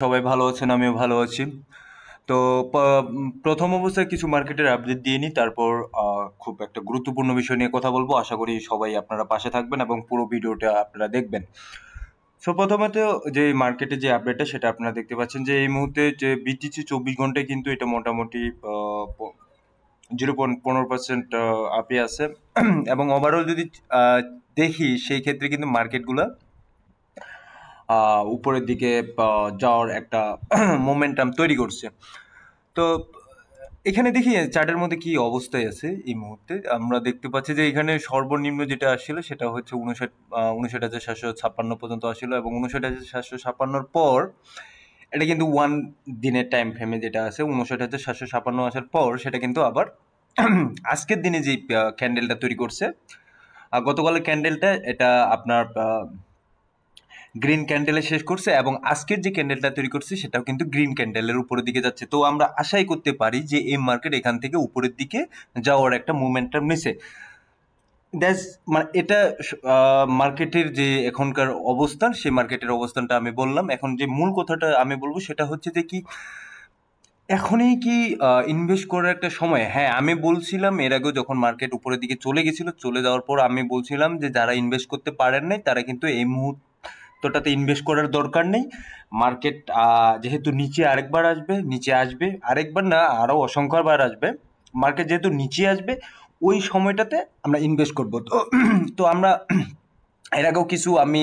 সবাই ভালো আছেন, আমিও ভালো আছি। তো প্রথম অবস্থায় কিছু মার্কেটের আপডেট দিয়ে নিই, তারপর খুব একটা গুরুত্বপূর্ণ বিষয় নিয়ে কথা বলবো। আশা করি সবাই আপনারা পাশে থাকবেন এবং পুরো ভিডিওটা আপনারা দেখবেন। সো প্রথমত যে মার্কেটের যে আপডেটটা সেটা আপনারা দেখতে পাচ্ছেন যে এই মুহূর্তে যে বিটিসি 24 ঘন্টায় কিন্তু এটা মোটামুটি 0.15% আপে আছে এবং ওভারঅল যদি আহ, দেখি সেই ক্ষেত্রে কিন্তু মার্কেটগুলো উপরের দিকে যাওয়ার একটা মোমেন্টাম তৈরি করছে। তো এখানে দেখি চার্টের মধ্যে কি অবস্থায় আছে এই মুহূর্তে। আমরা দেখতে পাচ্ছি যে এখানে সর্বনিম্ন যেটা আসছিল সেটা হচ্ছে 59,756 পর্যন্ত আসছিল এবং 59,756 পর এটা কিন্তু ওয়ান দিনের টাইম ফ্রেমে যেটা আছে 59,756 আসার পর সেটা কিন্তু আবার আজকের দিনে যে ক্যান্ডেলটা তৈরি করছে, গতকালের ক্যান্ডেলটা এটা আপনার গ্রিন ক্যান্ডেলে শেষ করছে এবং আজকের যে ক্যান্ডেলটা তৈরি করছে সেটাও কিন্তু গ্রিন ক্যান্ডেলের উপরের দিকে যাচ্ছে। তো আমরা আশাই করতে পারি যে এই মার্কেট এখান থেকে উপরের দিকে যাওয়ার একটা মোমেন্টাম নিছে। দ্যাটস মানে এটা মার্কেটের যে এখনকার অবস্থান, সেই মার্কেটের অবস্থানটা আমি বললাম। এখন যে মূল কথাটা আমি বলবো সেটা হচ্ছে যে কি এখনই কি ইনভেস্ট করার একটা সময়? হ্যাঁ, আমি বলছিলাম এর আগেও যখন মার্কেট উপরের দিকে চলে গেছিল, চলে যাওয়ার পর আমি বলছিলাম যে যারা ইনভেস্ট করতে পারেন নাই তারা কিন্তু এই মুহূর্তটাতে ইনভেস্ট করার দরকার নেই। মার্কেট যেহেতু নিচে আরেকবার আসবে, নিচে আসবে আরেকবার না, আরও অসংখ্যবার আসবে। মার্কেট যেহেতু নিচে আসবে ওই সময়টাতে আমরা ইনভেস্ট করব। তো তো আমরা এর আগেও কিছু আমি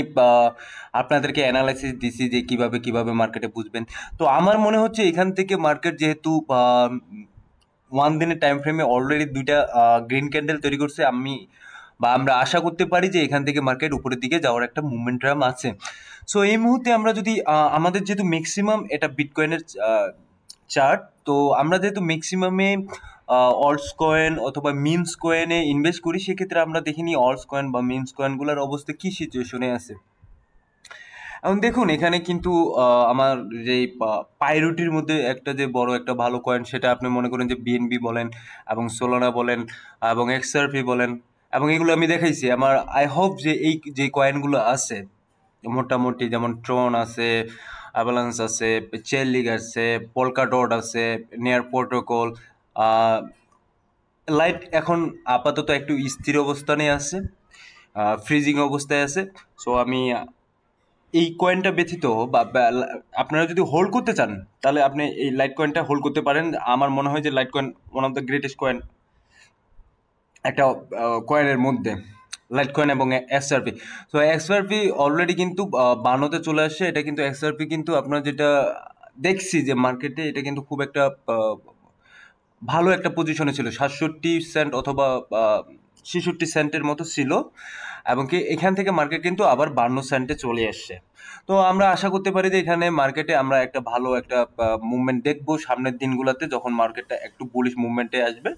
আপনাদেরকে অ্যানালাইসিস দিছি যে কিভাবে কিভাবে মার্কেটে বুঝবেন। তো আমার মনে হচ্ছে এখান থেকে মার্কেট যেহেতু ওয়ান দিনের টাইম ফ্রেমে অলরেডি দুইটা গ্রিন ক্যান্ডেল তৈরি করছে, আমরা আশা করতে পারি যে এখান থেকে মার্কেট উপরের দিকে যাওয়ার একটা মোমেন্টাম আছে। সো এই মুহূর্তে আমরা যদি আমাদের যেহেতু ম্যাক্সিমাম এটা বিটকয়েনের চার্ট, তো আমরা যেহেতু ম্যাক্সিমামে অল্টস কয়েন অথবা মিমস কয়েনে ইনভেস্ট করি, সেক্ষেত্রে আমরা দেখিনি অল্টস কয়েন বা মিমস কয়েনগুলোর অবস্থা কি সিচুয়েশনে আছে। এখন দেখুন এখানে কিন্তু আমার যে পাইরুটির মধ্যে একটা যে বড় একটা ভালো কয়েন, সেটা আপনি মনে করেন যে বিএনবি বলেন এবং সোলানা বলেন এবং এক্সআরপি বলেন, এবং এগুলো আমি দেখাইছি। আমার আই হোপ যে এই যে কয়েনগুলো আছে মোটামুটি, যেমন ট্রন আছে, অ্যাভালান্স আছে, চেলিক আছে, পোলকাডট আছে, নিয়ার প্রোটোকল, লাইট এখন আপাতত একটু স্থির অবস্থানে আছে, ফ্রিজিং অবস্থায় আছে। সো আমি এই কয়েনটা ব্যতীত আপনারা যদি হোল্ড করতে চান তাহলে আপনি এই লাইট কয়েনটা হোল্ড করতে পারেন। আমার মনে হয় যে light coin one of the greatest coin একটা কয়েনের মধ্যে, লাইট কয়েন এবং এক্সআরপি। তো এক্সআরপি অলরেডি কিন্তু বানোতে চলে আসছে। এটা কিন্তু এক্সআরপি কিন্তু আপনার যেটা দেখছি যে মার্কেটে এটা কিন্তু খুব একটা ভালো একটা পজিশনে ছিল, 67 সেন্ট অথবা 66 সেন্টের মতো ছিল, এবং কি এখান থেকে মার্কেট কিন্তু আবার 52 সেন্টে চলে আসছে। তো আমরা আশা করতে পারি যে এখানে মার্কেটে আমরা একটা ভালো একটা মুভমেন্ট দেখবো সামনের দিনগুলোতে, যখন মার্কেটটা একটু বুলিশ মুভমেন্টে আসবে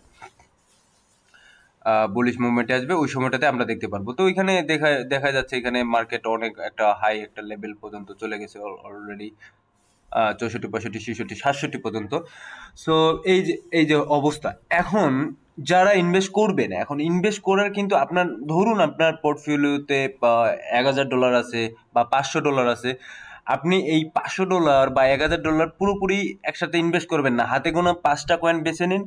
ওই সময়টাতে আমরা দেখতে পারবো। তো এখানে দেখা দেখা যাচ্ছে এখানে মার্কেট অনেক একটা হাই একটা লেভেল পর্যন্ত চলে গেছে অলরেডি, 64, 65, 66, 67 পর্যন্ত। সো এই যে অবস্থা এখন, যারা ইনভেস্ট করবেন, এখন ইনভেস্ট করার কিন্তু আপনার ধরুন আপনার পোর্টফোলিওতে $1,000 আছে বা $500 আছে, আপনি এই $500 বা $1,000 পুরোপুরি একসাথে ইনভেস্ট করবেন না। হাতে গোনা 5টা কয়েন বেছে নিন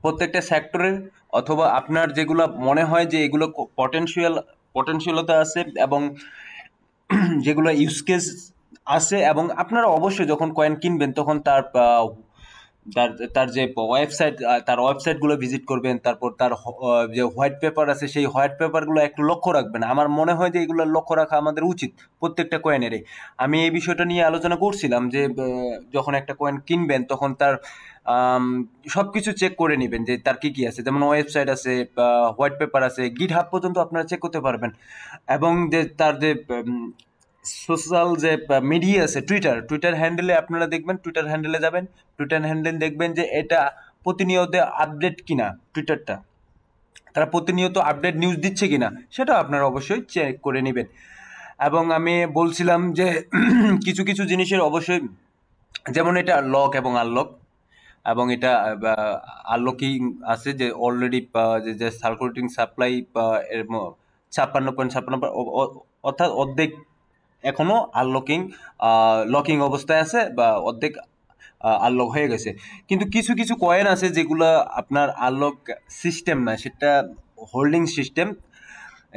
প্রত্যেকটা সেক্টরের, অথবা আপনার যেগুলো মনে হয় যে এগুলো পটেনশিয়ালতা আছে এবং যেগুলো ইউজ কেস আছে, এবং আপনারা অবশ্যই যখন কয়েন কিনবেন তখন তার তার যে ওয়েবসাইট, তার ওয়েবসাইটগুলো ভিজিট করবেন। তারপর তার যে হোয়াইট পেপার আছে সেই হোয়াইট পেপারগুলো একটু লক্ষ্য রাখবেন। আমার মনে হয় যে এগুলো লক্ষ্য রাখা আমাদের উচিত প্রত্যেকটা কয়েনেরই। আমি এই বিষয়টা নিয়ে আলোচনা করছিলাম যে যখন একটা কয়েন কিনবেন তখন তার সব কিছু চেক করে নেবেন যে তার কি কি আছে, যেমন ওয়েবসাইট আছে, হোয়াইট পেপার আছে, গিট হাব পর্যন্ত আপনারা চেক করতে পারবেন। এবং যে তার যে সোশ্যাল যে মিডিয়া আছে, টুইটার হ্যান্ডেলে আপনারা দেখবেন, টুইটার হ্যান্ডেলে যাবেন, টুইটার হ্যান্ডেল দেখবেন যে এটা প্রতিনিয়ত আপডেট কিনা, টুইটারটা তারা প্রতিনিয়ত আপডেট নিউজ দিচ্ছে কিনা সেটা আপনারা অবশ্যই চেক করে নেবেন। এবং আমি বলছিলাম যে কিছু কিছু জিনিসের অবশ্যই, যেমন এটা লক এবং আনলক, এবং এটা আনলকিং আছে যে অলরেডি যে সার্কুলেটিং সাপ্লাই এর 56.56, অর্থাৎ অর্ধেক এখনো আনলকিং লকিং অবস্থায় আছে বা অর্ধেক আনলক হয়ে গেছে। কিন্তু কিছু কিছু কয়েন আছে যেগুলো আপনার আনলক সিস্টেম না, সেটা হোল্ডিং সিস্টেম।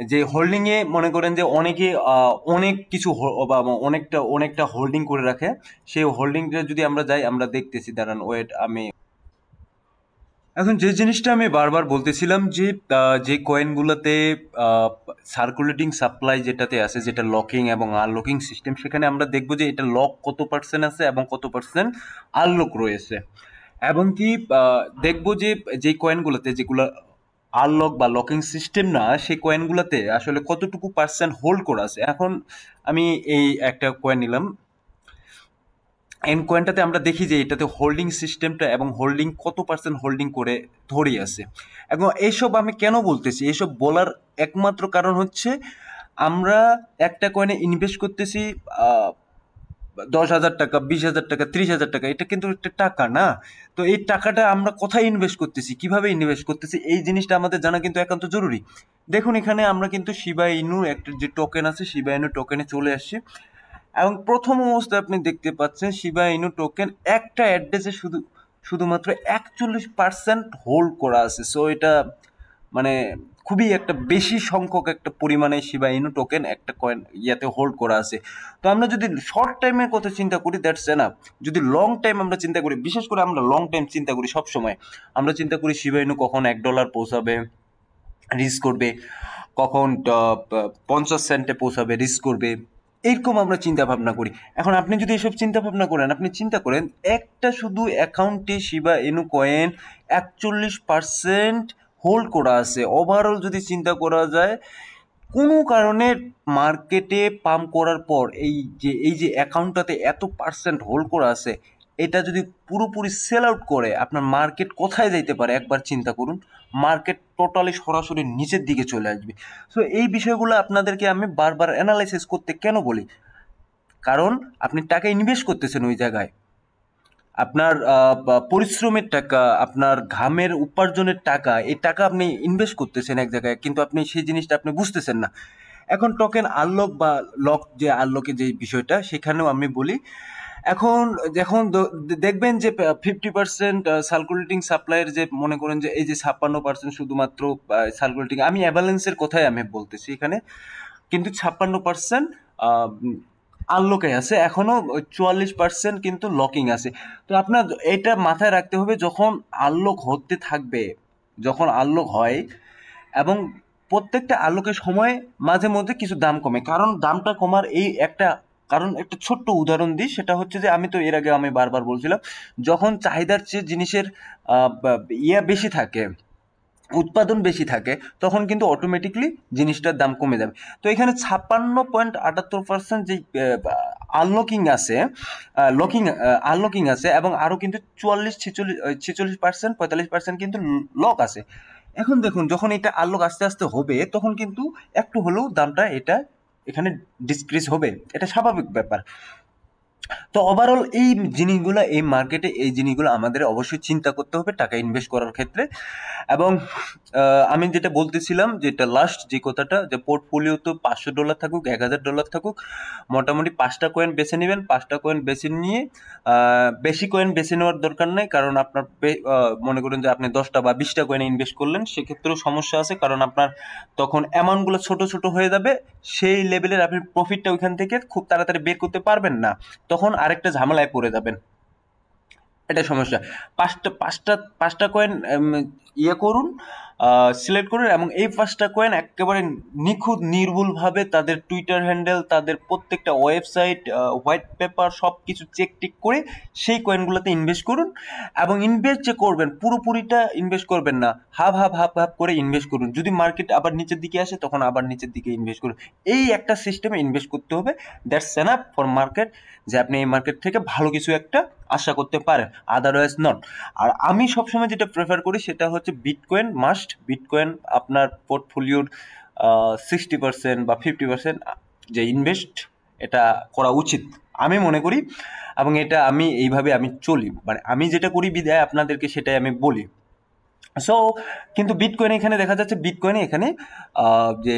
যে হোল্ডিং এ মনে করেন যে অনেকে অনেক কিছু বা অনেকটা অনেকটা হোল্ডিং করে রাখে। সেই হোল্ডিংটা যদি আমরা যাই, আমরা দেখতেছি, দাঁড়ান ওয়েট, আমি এখন যে জিনিসটা আমি বারবার বলতেছিলাম যে যে কয়েনগুলোতে সার্কুলেটিং সাপ্লাই যেটাতে আছে, যেটা লকিং এবং আনলকিং সিস্টেম, সেখানে আমরা দেখবো যে এটা লক কত পার্সেন্ট আছে এবং কত পার্সেন্ট আনলক রয়েছে। এবং কি দেখবো যে যে কয়েনগুলোতে যেগুলো আনলক বা লকিং সিস্টেম না, সেই কয়েনগুলোতে আসলে কতটুকু পার্সেন্ট হোল্ড করা আছে। এখন আমি এই একটা কয়েন নিলাম, এন কয়েনটাতে আমরা দেখি যে এটাতে হোল্ডিং সিস্টেমটা এবং হোল্ডিং কত পার্সেন্ট হোল্ডিং করে ধরেই আছে। এবং এইসব আমি কেন বলতেছি, এইসব বলার একমাত্র কারণ হচ্ছে আমরা একটা কয়েনে ইনভেস্ট করতেছি 10,000 টাকা, 20,000 টাকা, 30,000 টাকা, এটা কিন্তু একটা টাকা না। তো এই টাকাটা আমরা কোথায় ইনভেস্ট করতেছি, কিভাবে ইনভেস্ট করতেছি, এই জিনিসটা আমাদের জানা কিন্তু একান্ত জরুরি। দেখুন এখানে আমরা কিন্তু শিবা ইনু একটা যে টোকেন আছে, শিবা ইনু টোকেনে চলে আসছি। এবং প্রথম অবস্থায় আপনি দেখতে পাচ্ছেন শিবা ইনু টোকেন একটা অ্যাড্রেসে শুধুমাত্র 41% হোল্ড করা আছে। সো এটা মানে খুবই একটা বেশি সংখ্যক একটা পরিমাণে শিবা ইনু টোকেন একটা কয়েন ইয়াতে হোল্ড করা আছে। তো আমরা যদি শর্ট টাইমের কথা চিন্তা করি, দ্যাটস এনাফ। যদি লং টাইম আমরা চিন্তা করি, বিশেষ করে আমরা লং টাইম চিন্তা করি সব সময়, আমরা চিন্তা করি শিবা ইনু কখন $1 পৌঁছাবে, রিস্ক করবে, কখন 50 সেন্টে পৌঁছাবে, রিস্ক করবে, এইরকম আমরা চিন্তা ভাবনা করি। এখন আপনি যদি এসব চিন্তা ভাবনা করেন, আপনি চিন্তা করেন একটা শুধু অ্যাকাউন্টে শিবা ইনু কয়েন 41% হোল্ড করা আছে। ওভারঅল যদি চিন্তা করা যায়, কোনো কারণে মার্কেটে পাম্প করার পর এই যে অ্যাকাউন্টটাতে এত পার্সেন্ট হোল্ড করা আছে, এটা যদি পুরোপুরি সেল আউট করে, আপনার মার্কেট কোথায় যাইতে পারে একবার চিন্তা করুন। মার্কেট টোটালি সরাসরি নিচের দিকে চলে আসবে। সো এই বিষয়গুলো আপনাদেরকে আমি বারবার অ্যানালাইসিস করতে কেন বলি, কারণ আপনি টাকা ইনভেস্ট করতেছেন ওই জায়গায়, আপনার পরিশ্রমের টাকা, আপনার ঘামের উপার্জনের টাকা, এই টাকা আপনি ইনভেস্ট করতেছেন এক জায়গায়, কিন্তু আপনি সেই জিনিসটা আপনি বুঝতেছেন না। এখন টোকেন আনলক বা লক, যে আনলকের যে বিষয়টা, সেখানেও আমি বলি, এখন যখন দেখবেন যে 50% সার্কুলেটিং সাপ্লাইয়ের, যে মনে করেন যে এই যে 56% শুধুমাত্র সার্কুলেটিং, আমি অ্যাভালেন্সের কথাই আমি বলতেছি এখানে, কিন্তু 56% আনলকে আছে, এখনো 44% কিন্তু লকিং আছে। তো আপনার এটা মাথায় রাখতে হবে, যখন আনলক হতে থাকবে, যখন আনলক হয়, এবং প্রত্যেকটা আলোকের সময় মাঝে মধ্যে কিছু দাম কমে, কারণ দামটা কমার এই একটা কারণ, একটা ছোট্ট উদাহরণ দিই, সেটা হচ্ছে যে আমি তো এর আগে আমি বারবার বলছিলাম, যখন চাহিদার চেয়ে জিনিসের ইয়া বেশি থাকে, উৎপাদন বেশি থাকে, তখন কিন্তু অটোমেটিকলি জিনিসটার দাম কমে যাবে। তো এখানে 56.78% যে আনলকিং আছে, লকিং আনলকিং আছে, এবং আরও কিন্তু 44, 46, 45% কিন্তু লক আছে। এখন দেখুন, যখন এটা আনলক আস্তে আস্তে হবে, তখন কিন্তু একটু হলেও দামটা এটা এখানে ডিসক্রিজ হবে, এটা স্বাভাবিক ব্যাপার। তো ওভারঅল এই জিনিসগুলো, এই মার্কেটে এই জিনিসগুলো আমাদের অবশ্যই চিন্তা করতে হবে টাকা ইনভেস্ট করার ক্ষেত্রে। এবং আমি যেটা বলতেছিলাম, যেটা লাস্ট যে কথাটা, যে পোর্টফোলিও তো $500 থাকুক, $1,000 থাকুক, মোটামুটি 5টা কয়েন বেছে নেবেন। 5টা কয়েন বেছে নিয়ে বেশি কয়েন বেছে নেওয়ার দরকার নেই, কারণ আপনার মনে করেন যে আপনি 10টা বা 20টা কয়েনে ইনভেস্ট করলেন, সেক্ষেত্রেও সমস্যা আছে, কারণ আপনার তখন অ্যামাউন্টগুলো ছোট ছোট হয়ে যাবে, সেই লেভেলের আপনি প্রফিটটা ওইখান থেকে খুব তাড়াতাড়ি বের করতে পারবেন না, তখন আরেকটা ঝামেলায় পড়ে যাবেন, এটা সমস্যা। পাঁচটা পাঁচটা পাঁচটা কয়েন ইয়ে করুন, সিলেক্ট করুন, এবং এই 5টা কয়েন একেবারে নিখুঁত নির্ভুলভাবে তাদের টুইটার হ্যান্ডেল, তাদের প্রত্যেকটা ওয়েবসাইট, হোয়াইট পেপার, সব কিছু চেক টিক করে সেই কয়েনগুলোতে ইনভেস্ট করুন। এবং ইনভেস্ট যে করবেন, পুরোপুরিটা ইনভেস্ট করবেন না, হাফ হাফ হাফ হাফ করে ইনভেস্ট করুন। যদি মার্কেট আবার নিচের দিকে আসে, তখন আবার নিচের দিকে ইনভেস্ট করুন। এই একটা সিস্টেমে ইনভেস্ট করতে হবে, দ্যাটস এনাফ ফর মার্কেট, যে আপনি এই মার্কেট থেকে ভালো কিছু একটা আশা করতে পারেন, আদারওয়াইজ নট। আর আমি সবসময় যেটা প্রেফার করি, সেটা হচ্ছে বিটকয়েন মাস্ট। বিটকয়েন আপনার পোর্টফোলিওর 60% বা 50% যে ইনভেস্ট, এটা করা উচিত আমি মনে করি। এবং এটা আমি এইভাবে আমি চলি, মানে আমি যেটা করি বিদায় আপনাদেরকে সেটাই আমি বলি। সো কিন্তু বিটকয়েন এখানে দেখা যাচ্ছে, বিটকয়েনে এখানে যে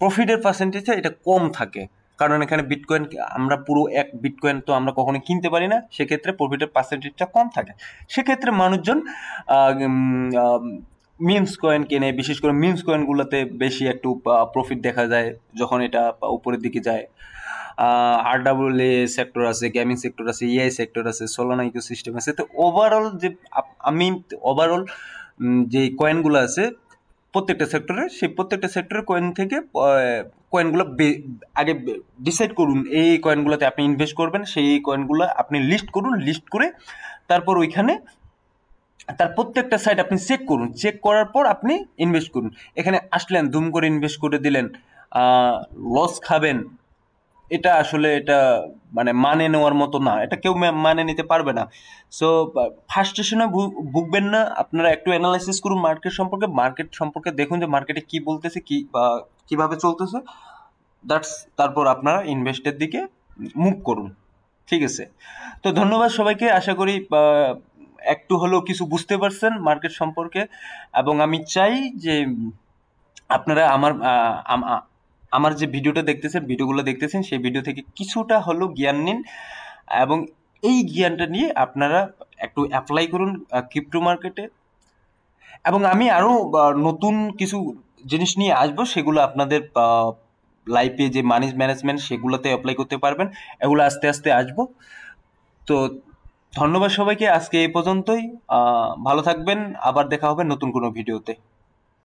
প্রফিটের পার্সেন্টেজটা এটা কম থাকে। কারণ এখানে বিটকয়েন আমরা পুরো এক বিটকয়েন তো আমরা কখনো কিনতে পারি না, সেক্ষেত্রে প্রফিটের পার্সেন্টেজটা কম থাকে। সেক্ষেত্রে মানুষজন মিমস কয়েন কেনে, বিশেষ করে মিমস কয়েনগুলোতে বেশি একটু প্রফিট দেখা যায় যখন এটা উপরের দিকে যায়। RWA সেক্টর আছে, গেমিং সেক্টর আছে, EI সেক্টর আছে, সোলানা ইকোসিস্টেম আছে। তো ওভারঅল যে আমি ওভারঅল যে কয়েনগুলো আছে প্রত্যেকটা সেক্টরে, সেই প্রত্যেকটা সেক্টরের কয়েন থেকে কয়েনগুলো আগে ডিসাইড করুন এই কয়েনগুলোতে আপনি ইনভেস্ট করবেন, সেই কয়েনগুলো আপনি লিস্ট করুন, লিস্ট করে তারপর ওইখানে তার প্রত্যেকটা সাইট আপনি চেক করুন, চেক করার পর আপনি ইনভেস্ট করুন। এখানে আসলেন ধুম করে ইনভেস্ট করে দিলেন, লস খাবেন, এটা আসলে এটা মানে মানে নেওয়ার মতো না, এটা কেউ মানে নিতে পারবে না। সো ফার্স্টেশনে ভুগবেন না, আপনারা একটু অ্যানালাইসিস করুন মার্কেট সম্পর্কে দেখুন যে মার্কেটে কি বলতেছে, কি বা কিভাবে চলতেছে, দ্যাটস, তারপর আপনারা ইনভেস্টের দিকে মুভ করুন। ঠিক আছে, তো ধন্যবাদ সবাইকে, আশা করি একটু হলেও কিছু বুঝতে পারছেন মার্কেট সম্পর্কে। এবং আমি চাই যে আপনারা আমার যে ভিডিওগুলো দেখতেছেন সেই ভিডিও থেকে কিছুটা হলেও জ্ঞান নিন, এবং এই জ্ঞানটা নিয়ে আপনারা একটু অ্যাপ্লাই করুন ক্রিপ্টো মার্কেটে। এবং আমি আরো নতুন কিছু জিনিস নিয়ে আসবো, সেগুলো আপনাদের লাইফে যে মানি ম্যানেজমেন্ট সেগুলোতে অ্যাপ্লাই করতে পারবেন, এগুলো আস্তে আস্তে আসবো। তো ধন্যবাদ সবাইকে, আজকে এই পর্যন্তই। ভালো থাকবেন, আবার দেখা হবে নতুন কোনো ভিডিওতে।